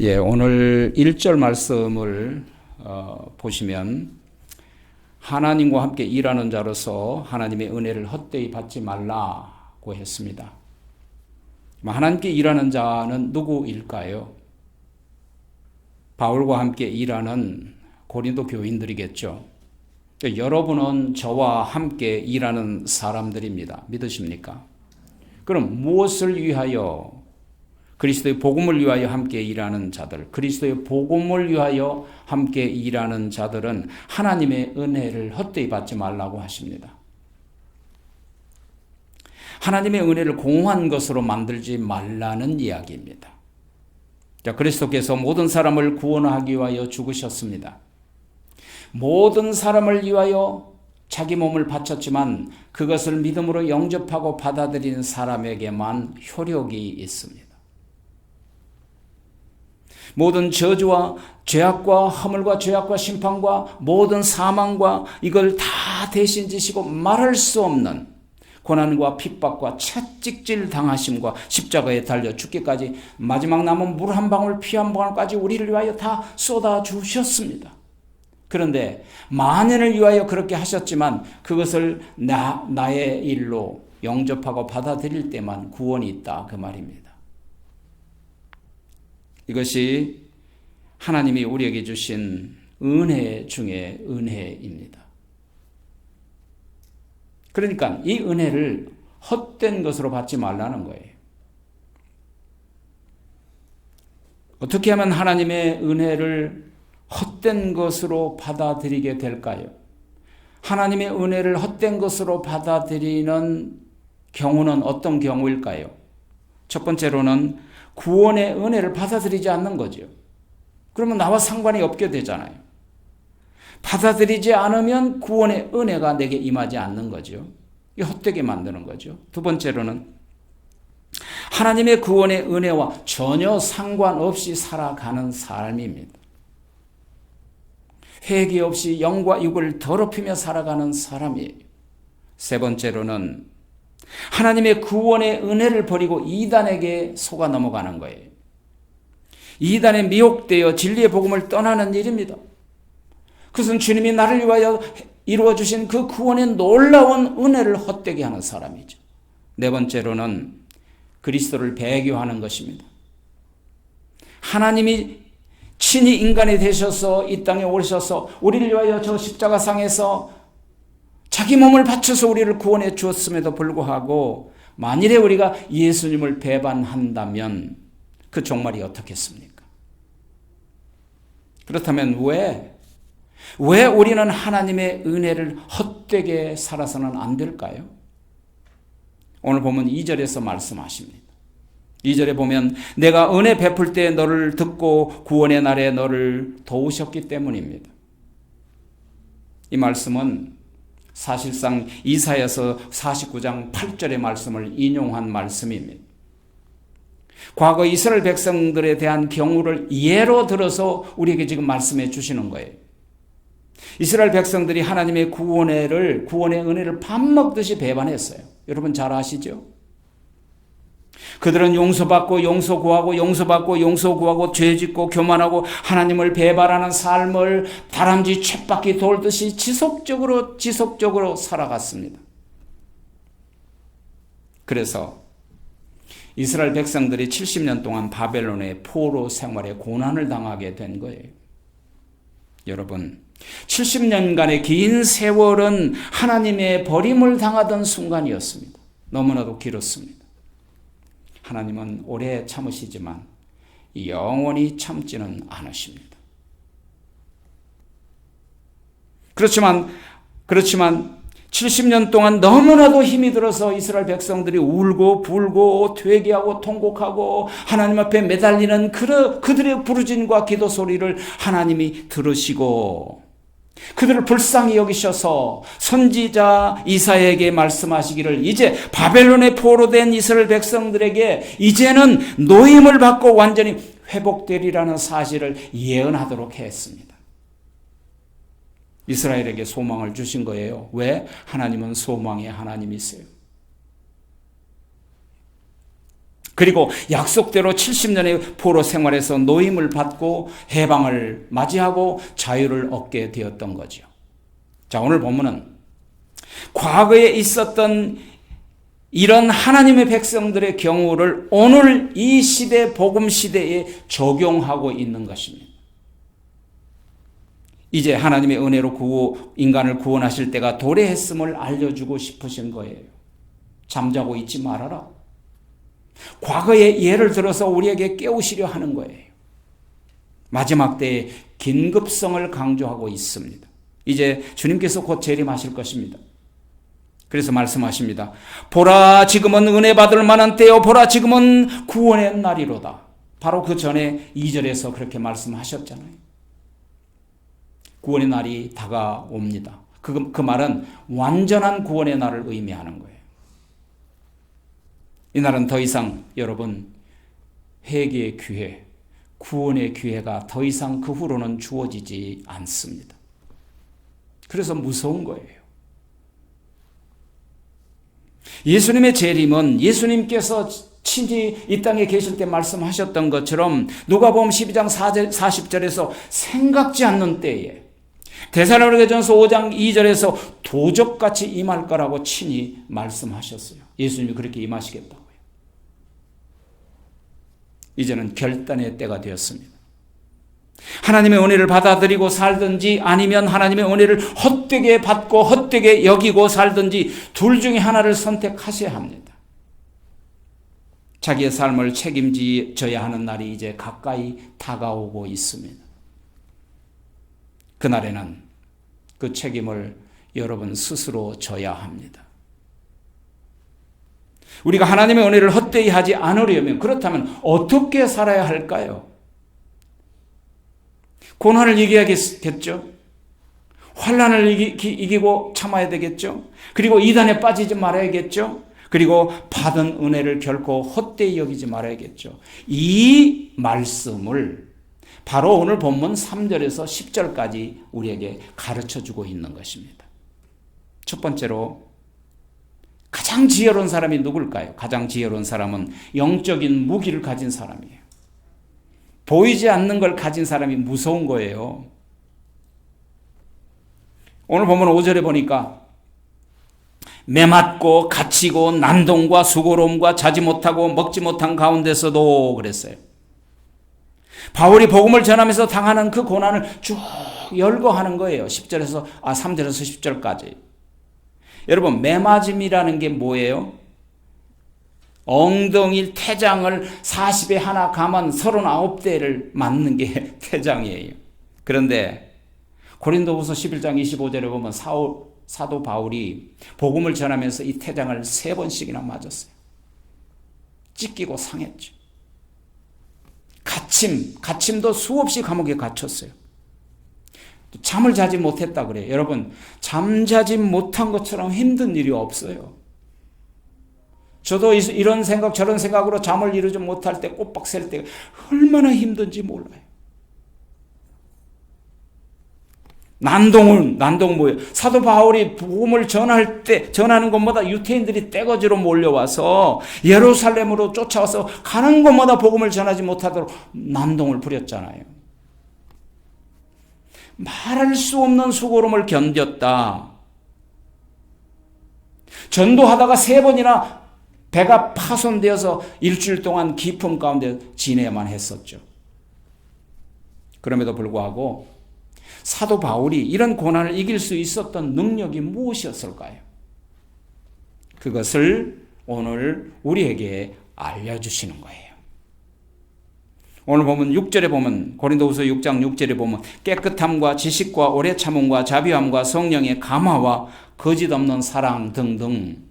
오늘 1절 말씀을 보시면 하나님과 함께 일하는 자로서 하나님의 은혜를 헛되이 받지 말라고 했습니다. 하나님께 일하는 자는 누구일까요? 바울과 함께 일하는 고린도 교인들이겠죠. 여러분은 저와 함께 일하는 사람들입니다. 믿으십니까? 그럼 무엇을 위하여? 그리스도의 복음을 위하여 함께 일하는 자들, 그리스도의 복음을 위하여 함께 일하는 자들은 하나님의 은혜를 헛되이 받지 말라고 하십니다. 하나님의 은혜를 공허한 것으로 만들지 말라는 이야기입니다. 그리스도께서 모든 사람을 구원하기 위하여 죽으셨습니다. 모든 사람을 위하여 자기 몸을 바쳤지만 그것을 믿음으로 영접하고 받아들이는 사람에게만 효력이 있습니다. 모든 저주와 죄악과 허물과 죄악과 심판과 모든 사망과 이걸 다 대신 지시고 말할 수 없는 고난과 핍박과 채찍질 당하심과 십자가에 달려 죽기까지 마지막 남은 물 한 방울 피 한 방울까지 우리를 위하여 다 쏟아주셨습니다. 그런데 만연을 위하여 그렇게 하셨지만 그것을 나의 일로 영접하고 받아들일 때만 구원이 있다 그 말입니다. 이것이 하나님이 우리에게 주신 은혜 중에 은혜입니다. 그러니까 이 은혜를 헛된 것으로 받지 말라는 거예요. 어떻게 하면 하나님의 은혜를 헛된 것으로 받아들이게 될까요? 하나님의 은혜를 헛된 것으로 받아들이는 경우는 어떤 경우일까요? 첫 번째로는 구원의 은혜를 받아들이지 않는 거죠. 그러면 나와 상관이 없게 되잖아요. 받아들이지 않으면 구원의 은혜가 내게 임하지 않는 거죠. 이게 헛되게 만드는 거죠. 두 번째로는 하나님의 구원의 은혜와 전혀 상관없이 살아가는 삶입니다. 회개 없이 영과 육을 더럽히며 살아가는 사람이에요. 세 번째로는 하나님의 구원의 은혜를 버리고 이단에게 속아 넘어가는 거예요. 이단에 미혹되어 진리의 복음을 떠나는 일입니다. 그것은 주님이 나를 위하여 이루어주신 그 구원의 놀라운 은혜를 헛되게 하는 사람이죠. 네 번째로는 그리스도를 배교하는 것입니다. 하나님이 친히 인간이 되셔서 이 땅에 오셔서 우리를 위하여 저 십자가상에서 자기 몸을 바쳐서 우리를 구원해 주었음에도 불구하고 만일에 우리가 예수님을 배반한다면 그 종말이 어떻겠습니까? 그렇다면 왜 우리는 하나님의 은혜를 헛되게 살아서는 안 될까요? 오늘 보면 2절에서 말씀하십니다. 2절에 보면 내가 은혜 베풀 때 너를 듣고 구원의 날에 너를 도우셨기 때문입니다. 이 말씀은 사실상 이사야서 49장 8절의 말씀을 인용한 말씀입니다. 과거 이스라엘 백성들에 대한 경우를 예로 들어서 우리에게 지금 말씀해 주시는 거예요. 이스라엘 백성들이 하나님의 구원의 은혜를 밥 먹듯이 배반했어요. 여러분 잘 아시죠? 그들은 용서받고 용서구하고 용서받고 용서구하고 죄짓고 교만하고 하나님을 배반하는 삶을 다람쥐 쳇바퀴 돌듯이 지속적으로 살아갔습니다. 그래서 이스라엘 백성들이 70년 동안 바벨론의 포로 생활에 고난을 당하게 된 거예요. 여러분 70년간의 긴 세월은 하나님의 버림을 당하던 순간이었습니다. 너무나도 길었습니다. 하나님은 오래 참으시지만 영원히 참지는 않으십니다. 그렇지만 70년 동안 너무나도 힘이 들어서 이스라엘 백성들이 울고 불고 회개하고 통곡하고 하나님 앞에 매달리는 그들의 부르짖음과 기도 소리를 하나님이 들으시고 그들을 불쌍히 여기셔서 선지자 이사야에게 말씀하시기를 이제 바벨론의 포로 된 이스라엘 백성들에게 이제는 노임을 받고 완전히 회복되리라는 사실을 예언하도록 했습니다. 이스라엘에게 소망을 주신 거예요. 왜? 하나님은 소망의 하나님이세요. 그리고 약속대로 70년의 포로 생활에서 노임을 받고 해방을 맞이하고 자유를 얻게 되었던 거죠. 자, 오늘 본문은 과거에 있었던 이런 하나님의 백성들의 경우를 오늘 이 시대, 복음 시대에 적용하고 있는 것입니다. 이제 하나님의 은혜로 인간을 구원하실 때가 도래했음을 알려주고 싶으신 거예요. 잠자고 있지 말아라. 과거의 예를 들어서 우리에게 깨우시려 하는 거예요. 마지막 때의 긴급성을 강조하고 있습니다. 이제 주님께서 곧 재림하실 것입니다. 그래서 말씀하십니다. 보라, 지금은 은혜 받을 만한 때요. 보라, 지금은 구원의 날이로다. 바로 그 전에 2절에서 그렇게 말씀하셨잖아요. 구원의 날이 다가옵니다. 그 말은 완전한 구원의 날을 의미하는 거예요. 이 날은 더 이상 여러분 회개의 기회, 구원의 기회가 더 이상 그 후로는 주어지지 않습니다. 그래서 무서운 거예요. 예수님의 재림은 예수님께서 친히 이 땅에 계실 때 말씀하셨던 것처럼 누가복음 12장 40절에서 생각지 않는 때에, 데살로니가전서 5장 2절에서 도적같이 임할 거라고 친히 말씀하셨어요. 예수님이 그렇게 임하시겠다고요. 이제는 결단의 때가 되었습니다. 하나님의 은혜를 받아들이고 살든지 아니면 하나님의 은혜를 헛되게 받고 헛되게 여기고 살든지 둘 중에 하나를 선택하셔야 합니다. 자기의 삶을 책임져야 하는 날이 이제 가까이 다가오고 있습니다. 그날에는 그 책임을 여러분 스스로 져야 합니다. 우리가 하나님의 은혜를 헛되이 하지 않으려면, 그렇다면 어떻게 살아야 할까요? 고난을 이겨야겠죠? 환난을 이기고 참아야 되겠죠? 그리고 이단에 빠지지 말아야겠죠? 그리고 받은 은혜를 결코 헛되이 여기지 말아야겠죠? 이 말씀을 바로 오늘 본문 3절에서 10절까지 우리에게 가르쳐주고 있는 것입니다. 첫 번째로 가장 지혜로운 사람이 누굴까요? 가장 지혜로운 사람은 영적인 무기를 가진 사람이에요. 보이지 않는 걸 가진 사람이 무서운 거예요. 오늘 보면 5절에 보니까 매맞고 갇히고 난동과 수고로움과 자지 못하고 먹지 못한 가운데서도 그랬어요. 바울이 복음을 전하면서 당하는 그 고난을 쭉 열거하는 거예요. 3절에서 10절까지. 여러분, 매맞음이라는 게 뭐예요? 엉덩이 태장을 40에 하나 감은 39대를 맞는 게 태장이에요. 그런데 고린도후서 11장 25절에 보면 사도 바울이 복음을 전하면서 이 태장을 3번씩이나 맞았어요. 찢기고 상했죠. 갇힘도 수없이 감옥에 갇혔어요. 잠을 자지 못했다 그래요. 여러분, 잠자지 못한 것처럼 힘든 일이 없어요. 저도 이런 생각 저런 생각으로 잠을 이루지 못할 때 꼬박 셀 때 얼마나 힘든지 몰라요. 난동은 뭐예요? 사도 바울이 복음을 전하는 것마다 유태인들이 떼거지로 몰려와서 예루살렘으로 쫓아와서 가는 곳마다 복음을 전하지 못하도록 난동을 부렸잖아요. 말할 수 없는 수고로움을 견뎠다. 전도하다가 3번이나 배가 파손되어서 일주일 동안 깊음 가운데 지내야만 했었죠. 그럼에도 불구하고 사도 바울이 이런 고난을 이길 수 있었던 능력이 무엇이었을까요? 그것을 오늘 우리에게 알려주시는 거예요. 오늘 보면 6절에 보면 고린도후서 6장 6절에 보면 깨끗함과 지식과 오래 참음과 자비함과 성령의 감화와 거짓 없는 사랑 등등.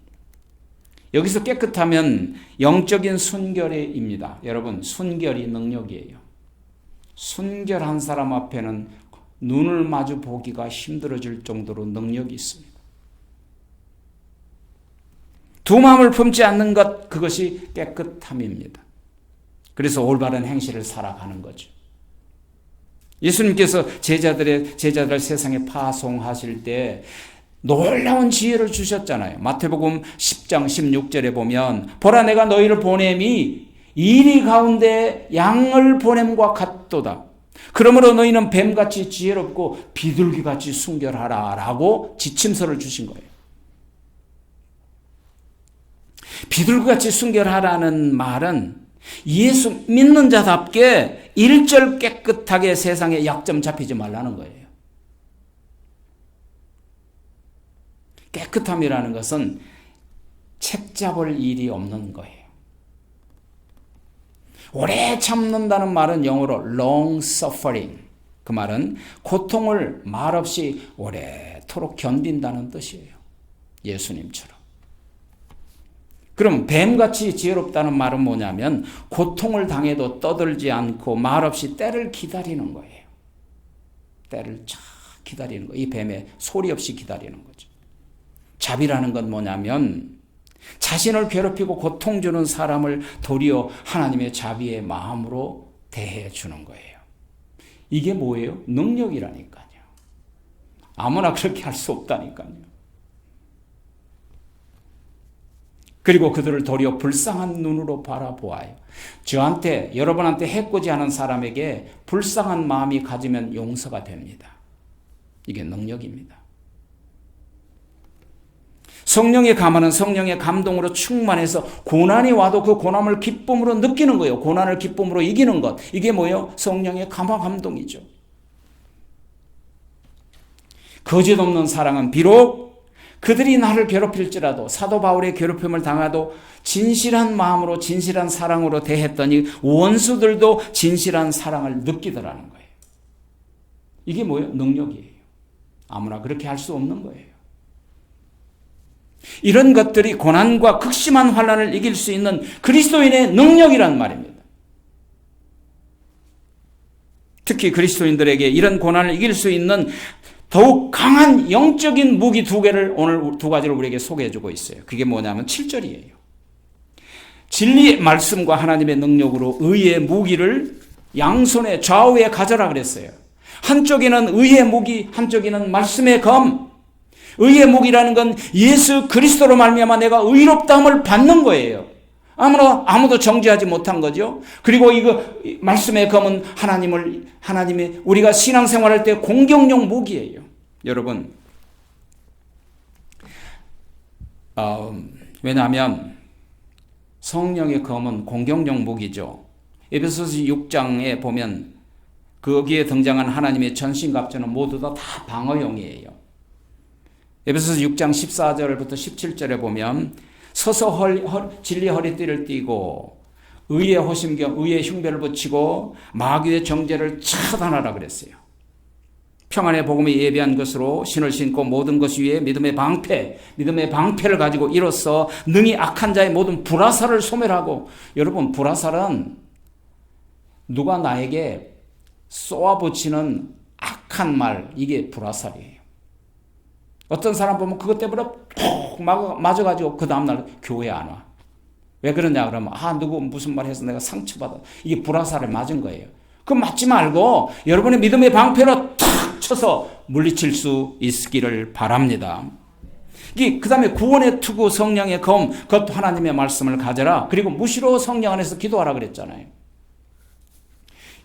여기서 깨끗하면 영적인 순결입니다. 여러분, 순결이 능력이에요. 순결한 사람 앞에는 눈을 마주 보기가 힘들어질 정도로 능력이 있습니다. 두 마음을 품지 않는 것, 그것이 깨끗함입니다. 그래서 올바른 행실을 살아가는 거죠. 예수님께서 제자들을 세상에 파송하실 때 놀라운 지혜를 주셨잖아요. 마태복음 10장 16절에 보면 보라, 내가 너희를 보냄이 이리 가운데 양을 보냄과 같도다. 그러므로 너희는 뱀같이 지혜롭고 비둘기같이 순결하라 라고 지침서를 주신 거예요. 비둘기같이 순결하라는 말은 예수 믿는 자답게 일절 깨끗하게 세상에 약점 잡히지 말라는 거예요. 깨끗함이라는 것은 책 잡을 일이 없는 거예요. 오래 참는다는 말은 영어로 long suffering. 그 말은 고통을 말없이 오래도록 견딘다는 뜻이에요. 예수님처럼. 그럼 뱀같이 지혜롭다는 말은 뭐냐면 고통을 당해도 떠들지 않고 말없이 때를 기다리는 거예요. 때를 쫙 기다리는 거예요. 이 뱀의 소리 없이 기다리는 거죠. 자비라는 건 뭐냐면 자신을 괴롭히고 고통 주는 사람을 도리어 하나님의 자비의 마음으로 대해 주는 거예요. 이게 뭐예요? 능력이라니까요. 아무나 그렇게 할 수 없다니까요. 그리고 그들을 도리어 불쌍한 눈으로 바라보아요. 저한테, 여러분한테 해코지하는 사람에게 불쌍한 마음이 가지면 용서가 됩니다. 이게 능력입니다. 성령의 감화는 성령의 감동으로 충만해서 고난이 와도 그 고난을 기쁨으로 느끼는 거예요. 고난을 기쁨으로 이기는 것. 이게 뭐예요? 성령의 감화 감동이죠. 거짓 없는 사랑은 비록 그들이 나를 괴롭힐지라도 사도 바울의 괴롭힘을 당하도 진실한 마음으로 진실한 사랑으로 대했더니 원수들도 진실한 사랑을 느끼더라는 거예요. 이게 뭐예요? 능력이에요. 아무나 그렇게 할 수 없는 거예요. 이런 것들이 고난과 극심한 환난을 이길 수 있는 그리스도인의 능력이란 말입니다. 특히 그리스도인들에게 이런 고난을 이길 수 있는 더욱 강한 영적인 무기 두 개를 오늘 두 가지를 우리에게 소개해주고 있어요. 그게 뭐냐면 7절이에요. 진리의 말씀과 하나님의 능력으로 의의 무기를 양손에 좌우에 가져라 그랬어요. 한쪽에는 의의 무기, 한쪽에는 말씀의 검. 의의 무기라는 건 예수 그리스도로 말미암아 내가 의롭다함을 받는 거예요. 아무도 정죄하지 못한 거죠. 그리고 이거 말씀의 검은 하나님의 우리가 신앙생활할 때 공격용 무기예요. 여러분, 왜냐하면 성령의 검은 공격용 무기죠. 에베소서 6장에 보면 거기에 등장한 하나님의 전신갑주는 모두 다 방어용이에요. 에베소서 6장 14절부터 17절에 보면 서서 진리 허리띠를 띠고 의의 호심경, 의의 흉배를 붙이고 마귀의 정죄를 차단하라 그랬어요. 평안의 복음에 예비한 것으로 신을 신고 모든 것 위에 믿음의 방패를 가지고 이로써 능히 악한 자의 모든 불화살을 소멸하고. 여러분, 불화살은 누가 나에게 쏘아붙이는 악한 말, 이게 불화살이에요. 어떤 사람 보면 그것 때문에 푹 맞아가지고 그 다음날 교회 안 와. 왜 그러냐 그러면 누구 무슨 말 해서 내가 상처받아. 이게 불화살을 맞은 거예요. 그럼 맞지 말고 여러분의 믿음의 방패로 탁 쳐서 물리칠 수 있기를 바랍니다. 그 다음에 구원의 투구 성령의 검, 그것도 하나님의 말씀을 가져라. 그리고 무시로 성령 안에서 기도하라 그랬잖아요.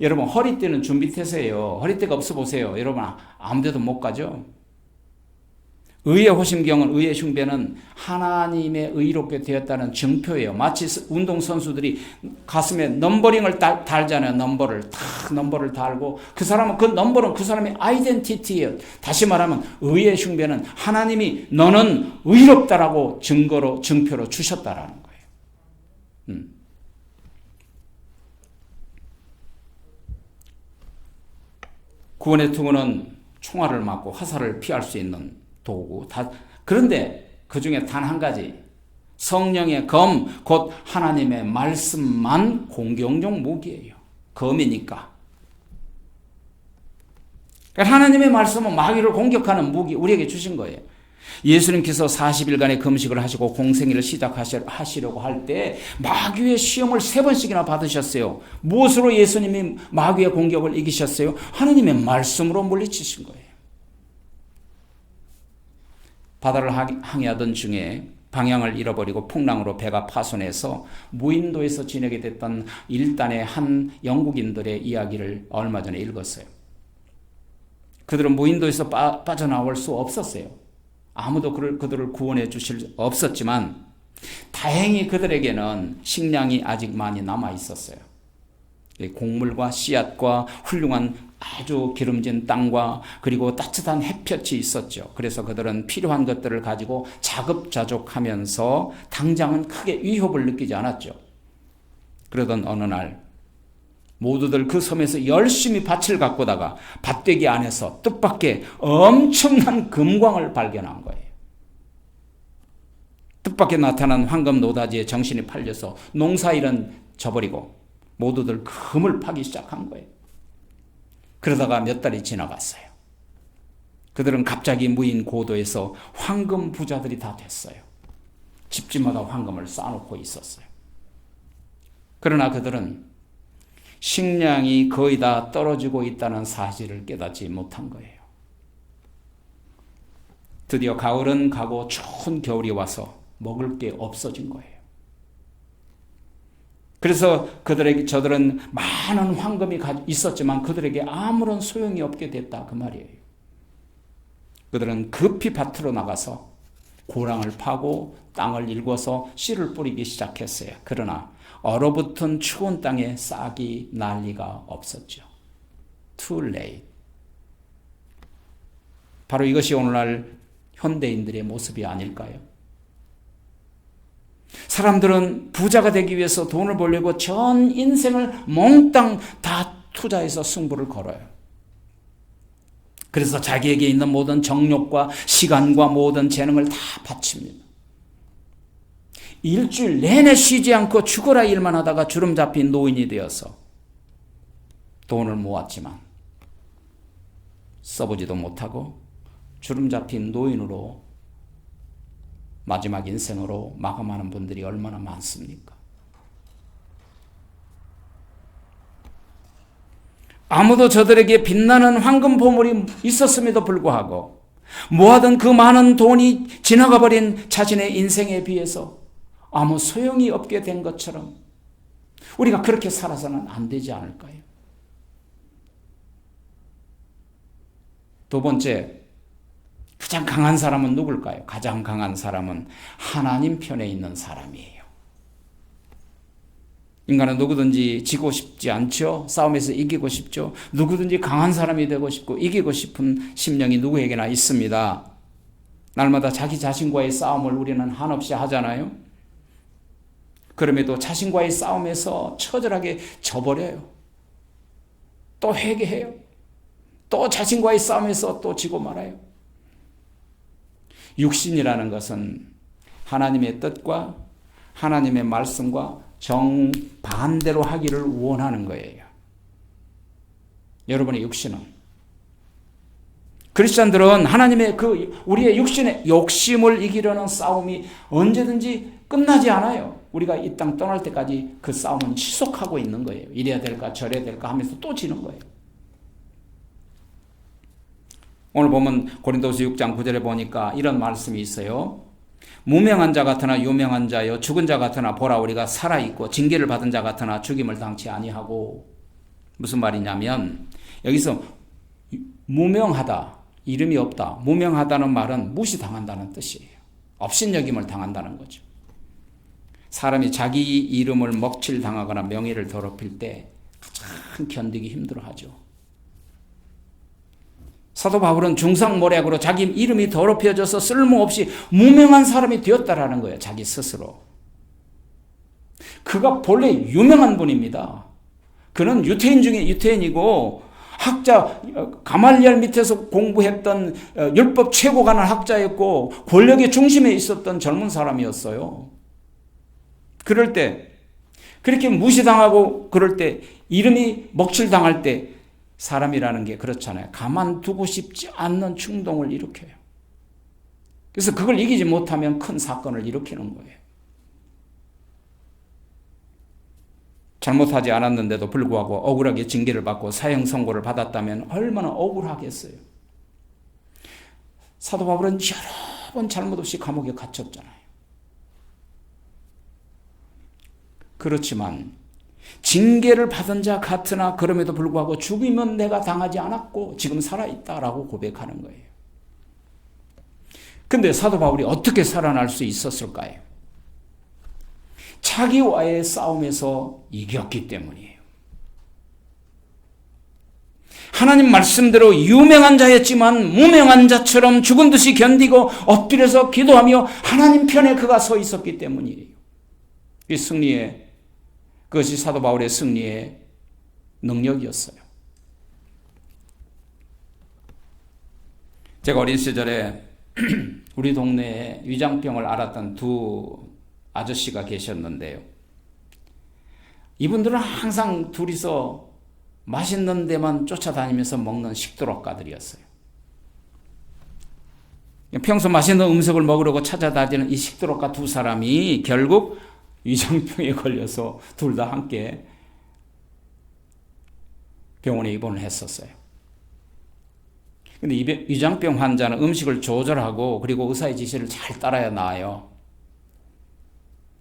여러분, 허리띠는 준비태세예요. 허리띠가 없어 보세요. 여러분, 아무 데도 못 가죠. 의의 호심경은, 의의 흉배는 하나님의 의롭게 되었다는 증표예요. 마치 운동선수들이 가슴에 넘버링을 달잖아요. 넘버를 달고 그 사람은 그 넘버는 그 사람의 아이덴티티예요. 다시 말하면 의의 흉배는 하나님이 너는 의롭다라고 증표로 주셨다라는 거예요. 구원의 투구는 총알을 맞고 화살을 피할 수 있는 도구. 그런데 그 중에 단 한 가지, 성령의 검, 곧 하나님의 말씀만 공격용 무기예요. 검이니까. 그러니까 하나님의 말씀은 마귀를 공격하는 무기, 우리에게 주신 거예요. 예수님께서 40일간의 금식을 하시고 공생애를 시작하시려고 할 때 마귀의 시험을 3번씩이나 받으셨어요. 무엇으로 예수님이 마귀의 공격을 이기셨어요? 하나님의 말씀으로 물리치신 거예요. 바다를 항해하던 중에 방향을 잃어버리고 풍랑으로 배가 파손해서 무인도에서 지내게 됐던 일단의 한 영국인들의 이야기를 얼마 전에 읽었어요. 그들은 무인도에서 빠져나올 수 없었어요. 아무도 그들을 구원해 주실 수 없었지만 다행히 그들에게는 식량이 아직 많이 남아 있었어요. 곡물과 씨앗과 훌륭한 아주 기름진 땅과 그리고 따뜻한 햇볕이 있었죠. 그래서 그들은 필요한 것들을 가지고 자급자족하면서 당장은 크게 위협을 느끼지 않았죠. 그러던 어느 날 모두들 그 섬에서 열심히 밭을 가꾸다가 밭대기 안에서 뜻밖의 엄청난 금광을 발견한 거예요. 뜻밖에 나타난 황금 노다지에 정신이 팔려서 농사일은 저버리고 모두들 금을 파기 시작한 거예요. 그러다가 몇 달이 지나갔어요. 그들은 갑자기 무인 고도에서 황금 부자들이 다 됐어요. 집집마다 황금을 쌓아놓고 있었어요. 그러나 그들은 식량이 거의 다 떨어지고 있다는 사실을 깨닫지 못한 거예요. 드디어 가을은 가고 추운 겨울이 와서 먹을 게 없어진 거예요. 그래서 저들은 많은 황금이 있었지만 그들에게 아무런 소용이 없게 됐다 그 말이에요. 그들은 급히 밭으로 나가서 고랑을 파고 땅을 일궈서 씨를 뿌리기 시작했어요. 그러나 얼어붙은 추운 땅에 싹이 날 리가 없었죠. Too late. 바로 이것이 오늘날 현대인들의 모습이 아닐까요? 사람들은 부자가 되기 위해서 돈을 벌려고 전 인생을 몽땅 다 투자해서 승부를 걸어요. 그래서 자기에게 있는 모든 정욕과 시간과 모든 재능을 다 바칩니다. 일주일 내내 쉬지 않고 죽어라 일만 하다가 주름 잡힌 노인이 되어서 돈을 모았지만 써보지도 못하고 주름 잡힌 노인으로 마지막 인생으로 마감하는 분들이 얼마나 많습니까? 아무도 저들에게 빛나는 황금 보물이 있었음에도 불구하고 모아둔 그 많은 돈이 지나가 버린 자신의 인생에 비해서 아무 소용이 없게 된 것처럼 우리가 그렇게 살아서는 안 되지 않을까요? 두 번째, 가장 강한 사람은 누굴까요? 가장 강한 사람은 하나님 편에 있는 사람이에요. 인간은 누구든지 지고 싶지 않죠. 싸움에서 이기고 싶죠. 누구든지 강한 사람이 되고 싶고 이기고 싶은 심령이 누구에게나 있습니다. 날마다 자기 자신과의 싸움을 우리는 한없이 하잖아요. 그럼에도 자신과의 싸움에서 처절하게 져버려요. 또 회개해요. 또 자신과의 싸움에서 또 지고 말아요. 육신이라는 것은 하나님의 뜻과 하나님의 말씀과 정반대로 하기를 원하는 거예요. 여러분의 육신은 크리스찬들은 하나님의 우리의 육신의 욕심을 이기려는 싸움이 언제든지 끝나지 않아요. 우리가 이 땅 떠날 때까지 그 싸움은 지속하고 있는 거예요. 이래야 될까 저래야 될까 하면서 또 지는 거예요. 오늘 보면 고린도서 6장 9절에 보니까 이런 말씀이 있어요. 무명한 자 같으나 유명한 자여 죽은 자 같으나 보라 우리가 살아있고 징계를 받은 자 같으나 죽임을 당치 아니하고. 무슨 말이냐면 여기서 무명하다, 이름이 없다, 무명하다는 말은 무시당한다는 뜻이에요. 업신여김을 당한다는 거죠. 사람이 자기 이름을 먹칠당하거나 명예를 더럽힐 때 가장 견디기 힘들어하죠. 사도 바울은 중상모략으로 자기 이름이 더럽혀져서 쓸모없이 무명한 사람이 되었다라는 거예요. 자기 스스로. 그가 본래 유명한 분입니다. 그는 유태인 중에 유태인이고 학자 가말리엘 밑에서 공부했던 율법 최고 가는 학자였고 권력의 중심에 있었던 젊은 사람이었어요. 그럴 때 그렇게 무시당하고 그럴 때 이름이 먹칠당할 때 사람이라는 게 그렇잖아요. 가만두고 싶지 않는 충동을 일으켜요. 그래서 그걸 이기지 못하면 큰 사건을 일으키는 거예요. 잘못하지 않았는데도 불구하고 억울하게 징계를 받고 사형 선고를 받았다면 얼마나 억울하겠어요. 사도 바울은 여러 번 잘못 없이 감옥에 갇혔잖아요. 그렇지만 징계를 받은 자 같으나 그럼에도 불구하고 죽이면 내가 당하지 않았고 지금 살아있다라고 고백하는 거예요. 근데 사도 바울이 어떻게 살아날 수 있었을까요? 자기와의 싸움에서 이겼기 때문이에요. 하나님 말씀대로 유명한 자였지만 무명한 자처럼 죽은 듯이 견디고 엎드려서 기도하며 하나님 편에 그가 서 있었기 때문이에요. 이 승리의, 그것이 사도 바울의 승리의 능력이었어요. 제가 어린 시절에 우리 동네에 위장병을 앓았던 두 아저씨가 계셨는데요. 이분들은 항상 둘이서 맛있는 데만 쫓아다니면서 먹는 식도락가들이었어요. 평소 맛있는 음식을 먹으려고 찾아다니는 이 식도락가 두 사람이 결국 위장병에 걸려서 둘 다 함께 병원에 입원을 했었어요. 근데 이 위장병 환자는 음식을 조절하고 그리고 의사의 지시를 잘 따라야 나아요.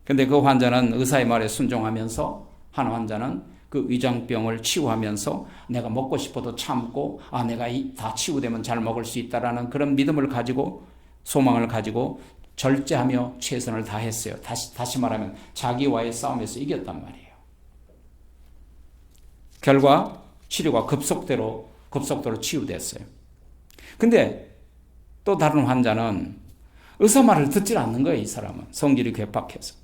근데 그 환자는 의사의 말에 순종하면서 한 환자는 그 위장병을 치유하면서 내가 먹고 싶어도 참고 내가 다 치유되면 잘 먹을 수 있다라는 그런 믿음을 가지고 소망을 가지고 절제하며 최선을 다했어요. 다시 말하면 자기와의 싸움에서 이겼단 말이에요. 결과 치료가 급속도로 치유됐어요. 근데 또 다른 환자는 의사 말을 듣질 않는 거예요. 이 사람은 성질이 괴팍해서.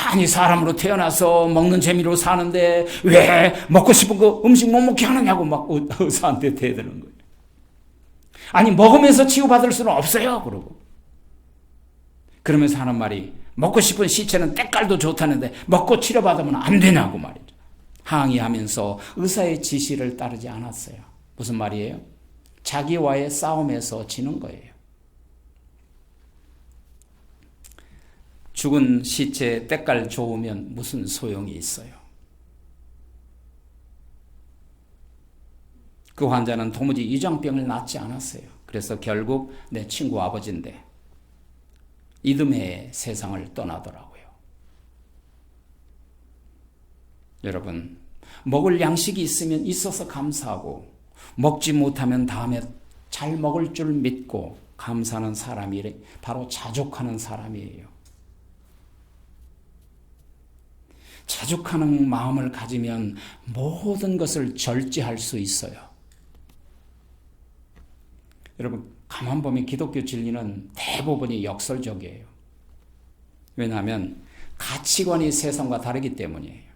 아니 사람으로 태어나서 먹는 재미로 사는데 왜 먹고 싶은 거 음식 못 먹게 하느냐고 막 의사한테 대드는 거예요. 아니 먹으면서 치유받을 수는 없어요. 그러면서 하는 말이 먹고 싶은 시체는 때깔도 좋다는데 먹고 치료받으면 안 되냐고 말이죠. 항의하면서 의사의 지시를 따르지 않았어요. 무슨 말이에요? 자기와의 싸움에서 지는 거예요. 죽은 시체 때깔 좋으면 무슨 소용이 있어요? 그 환자는 도무지 위장병을 낫지 않았어요. 그래서 결국 내 친구 아버지인데 이듬해 세상을 떠나더라고요. 여러분, 먹을 양식이 있으면 있어서 감사하고 먹지 못하면 다음에 잘 먹을 줄 믿고 감사하는 사람이 바로 자족하는 사람이에요. 자족하는 마음을 가지면 모든 것을 절제할 수 있어요. 여러분, 가만 보면 기독교 진리는 대부분이 역설적이에요. 왜냐하면 가치관이 세상과 다르기 때문이에요.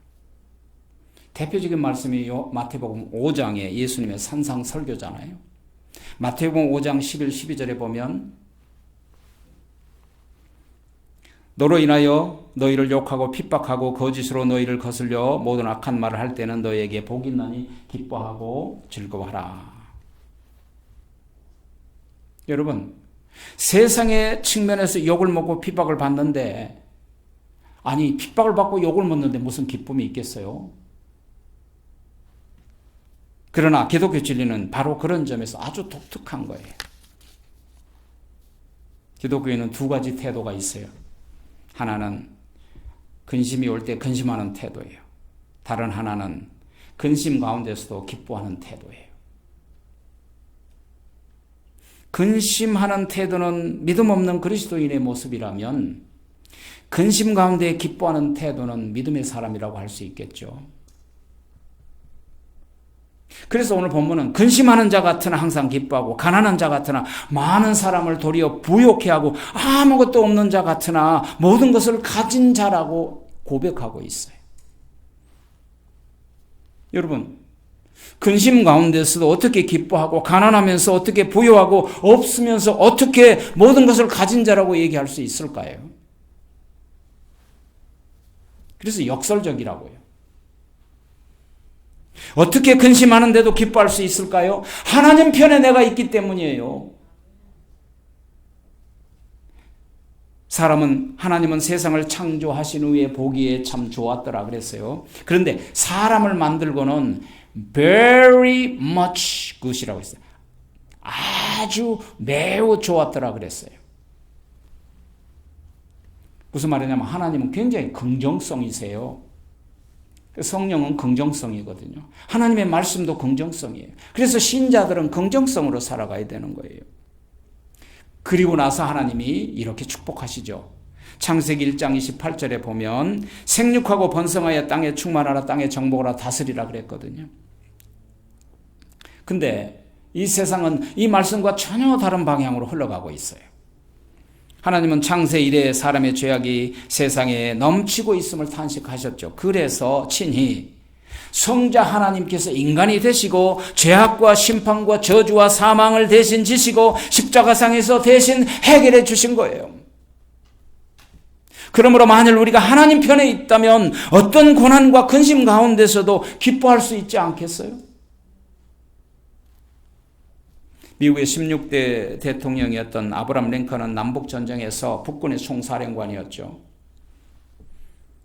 대표적인 말씀이 마태복음 5장에 예수님의 산상 설교잖아요. 마태복음 5장 11, 12절에 보면 너로 인하여 너희를 욕하고 핍박하고 거짓으로 너희를 거슬려 모든 악한 말을 할 때는 너희에게 복이 있나니 기뻐하고 즐거워하라. 여러분, 세상의 측면에서 욕을 먹고 핍박을 받는데 아니 핍박을 받고 욕을 먹는데 무슨 기쁨이 있겠어요? 그러나 기독교 진리는 바로 그런 점에서 아주 독특한 거예요. 기독교에는 두 가지 태도가 있어요. 하나는 근심이 올 때 근심하는 태도예요. 다른 하나는 근심 가운데서도 기뻐하는 태도예요. 근심하는 태도는 믿음 없는 그리스도인의 모습이라면 근심 가운데 기뻐하는 태도는 믿음의 사람이라고 할 수 있겠죠. 그래서 오늘 본문은 근심하는 자 같으나 항상 기뻐하고 가난한 자 같으나 많은 사람을 도리어 부욕해 하고 아무것도 없는 자 같으나 모든 것을 가진 자라고 고백하고 있어요. 여러분, 근심 가운데서도 어떻게 기뻐하고 가난하면서 어떻게 부유하고 없으면서 어떻게 모든 것을 가진 자라고 얘기할 수 있을까요? 그래서 역설적이라고요. 어떻게 근심하는데도 기뻐할 수 있을까요? 하나님 편에 내가 있기 때문이에요. 하나님은 세상을 창조하신 후에 보기에 참 좋았더라 그랬어요. 그런데 사람을 만들고는 very much good이라고 했어요. 아주 매우 좋았더라 그랬어요. 무슨 말이냐면 하나님은 굉장히 긍정성이세요. 성령은 긍정성이거든요. 하나님의 말씀도 긍정성이에요. 그래서 신자들은 긍정성으로 살아가야 되는 거예요. 그리고 나서 하나님이 이렇게 축복하시죠. 창세기 1장 28절에 보면 생육하고 번성하여 땅에 충만하라, 땅에 정복하라, 다스리라 그랬거든요. 근데 이 세상은 이 말씀과 전혀 다른 방향으로 흘러가고 있어요. 하나님은 창세 이래 사람의 죄악이 세상에 넘치고 있음을 탄식하셨죠. 그래서 친히 성자 하나님께서 인간이 되시고 죄악과 심판과 저주와 사망을 대신 지시고 십자가상에서 대신 해결해 주신 거예요. 그러므로 만일 우리가 하나님 편에 있다면 어떤 고난과 근심 가운데서도 기뻐할 수 있지 않겠어요? 미국의 16대 대통령이었던 아브라함 링컨은 남북전쟁에서 북군의 총사령관이었죠.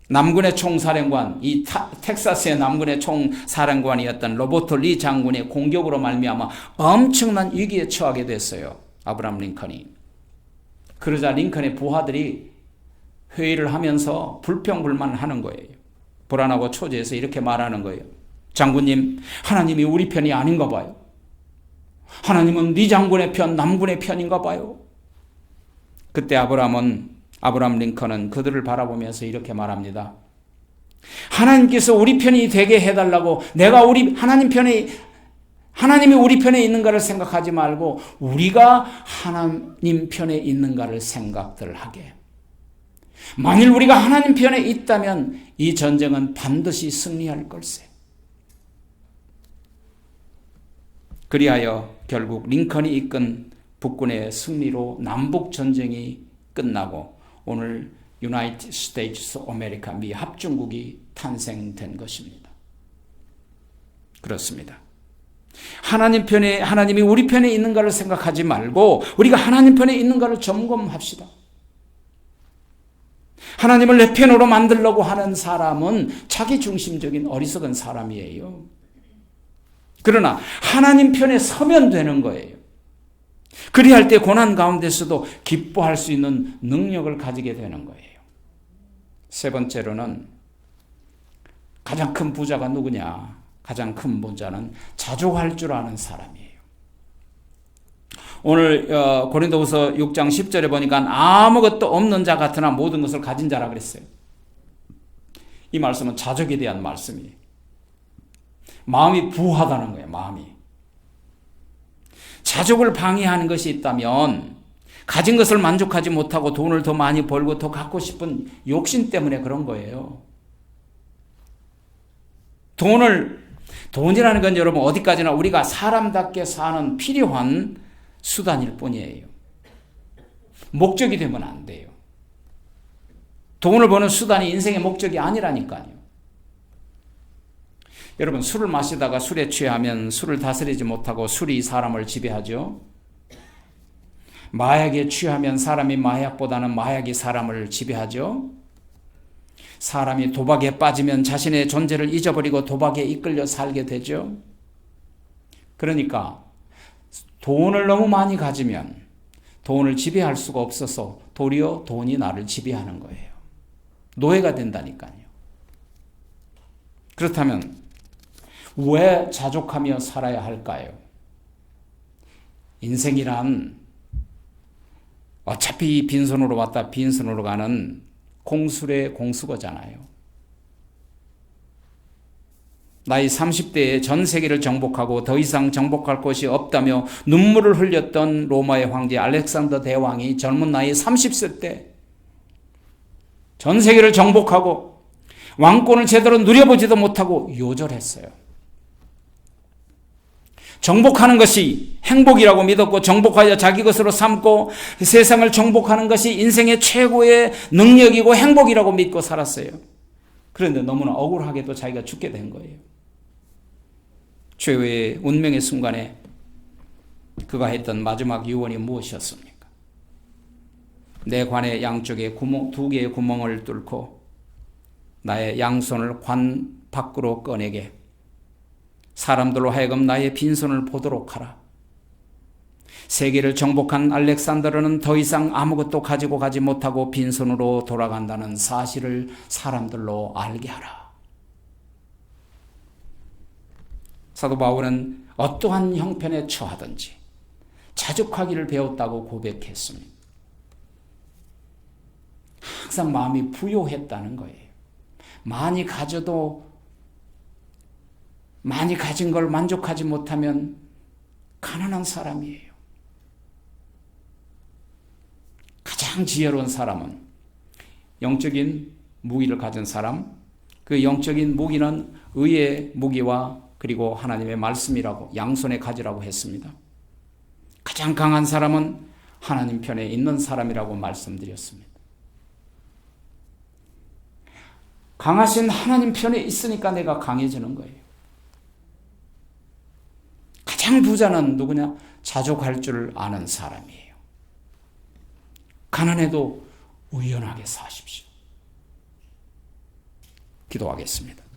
남군의 총사령관, 이 텍사스의 남군의 총사령관이었던 로버트 리 장군의 공격으로 말미암아 엄청난 위기에 처하게 됐어요. 아브라함 링컨이. 그러자 링컨의 부하들이 회의를 하면서 불평불만하는 거예요. 불안하고 초조해서 이렇게 말하는 거예요. 장군님, 하나님이 우리 편이 아닌가 봐요. 하나님은 네 장군의 편, 남군의 편인가 봐요. 그때 아브라함 링컨은 그들을 바라보면서 이렇게 말합니다. 하나님께서 우리 편이 되게 해달라고 내가 하나님이 우리 편에 있는가를 생각하지 말고 우리가 하나님 편에 있는가를 생각들 하게. 만일 우리가 하나님 편에 있다면 이 전쟁은 반드시 승리할 걸세. 그리하여 결국 링컨이 이끈 북군의 승리로 남북 전쟁이 끝나고 오늘 유나이티드 스테이트스 아메리카 미 합중국이 탄생된 것입니다. 그렇습니다. 하나님이 우리 편에 있는가를 생각하지 말고 우리가 하나님 편에 있는가를 점검합시다. 하나님을 내 편으로 만들려고 하는 사람은 자기중심적인 어리석은 사람이에요. 그러나 하나님 편에 서면 되는 거예요. 그리할 때 고난 가운데서도 기뻐할 수 있는 능력을 가지게 되는 거예요. 세 번째로는 가장 큰 부자가 누구냐? 가장 큰 부자는 자족할 줄 아는 사람이에요. 오늘 고린도후서 6장 10절에 보니까 아무것도 없는 자 같으나 모든 것을 가진 자라 그랬어요. 이 말씀은 자족에 대한 말씀이에요. 마음이 부하다는 거예요. 마음이. 자족을 방해하는 것이 있다면 가진 것을 만족하지 못하고 돈을 더 많이 벌고 더 갖고 싶은 욕심 때문에 그런 거예요. 돈이라는 건 여러분 어디까지나 우리가 사람답게 사는 필요한 수단일 뿐이에요. 목적이 되면 안 돼요. 돈을 버는 수단이 인생의 목적이 아니라니까요. 여러분 술을 마시다가 술에 취하면 술을 다스리지 못하고 술이 사람을 지배하죠. 마약에 취하면 사람이 마약보다는 마약이 사람을 지배하죠. 사람이 도박에 빠지면 자신의 존재를 잊어버리고 도박에 이끌려 살게 되죠. 그러니까 돈을 너무 많이 가지면 돈을 지배할 수가 없어서 도리어 돈이 나를 지배하는 거예요. 노예가 된다니까요. 그렇다면 왜 자족하며 살아야 할까요? 인생이란 어차피 빈손으로 왔다 빈손으로 가는 공술의 공수거잖아요. 나이 30대에 전 세계를 정복하고 더 이상 정복할 곳이 없다며 눈물을 흘렸던 로마의 황제 알렉산더 대왕이 젊은 나이 30세 때 전 세계를 정복하고 왕권을 제대로 누려보지도 못하고 요절했어요. 정복하는 것이 행복이라고 믿었고 정복하여 자기 것으로 삼고 세상을 정복하는 것이 인생의 최고의 능력이고 행복이라고 믿고 살았어요. 그런데 너무나 억울하게도 자기가 죽게 된 거예요. 최후의 운명의 순간에 그가 했던 마지막 유언이 무엇이었습니까? 내 관의 양쪽에 두 개의 구멍을 뚫고 나의 양손을 관 밖으로 꺼내게 사람들로 하여금 나의 빈손을 보도록 하라. 세계를 정복한 알렉산더르는 더 이상 아무것도 가지고 가지 못하고 빈손으로 돌아간다는 사실을 사람들로 알게 하라. 사도 바울은 어떠한 형편에 처하든지 자족하기를 배웠다고 고백했습니다. 항상 마음이 부요했다는 거예요. 많이 가져도 많이 가진 걸 만족하지 못하면 가난한 사람이에요. 가장 지혜로운 사람은 영적인 무기를 가진 사람, 그 영적인 무기는 의의 무기와 그리고 하나님의 말씀이라고 양손에 가지라고 했습니다. 가장 강한 사람은 하나님 편에 있는 사람이라고 말씀드렸습니다. 강하신 하나님 편에 있으니까 내가 강해지는 거예요. 가장 부자는 누구냐? 자족할 줄 아는 사람이에요. 가난해도 의연하게 사십시오. 기도하겠습니다.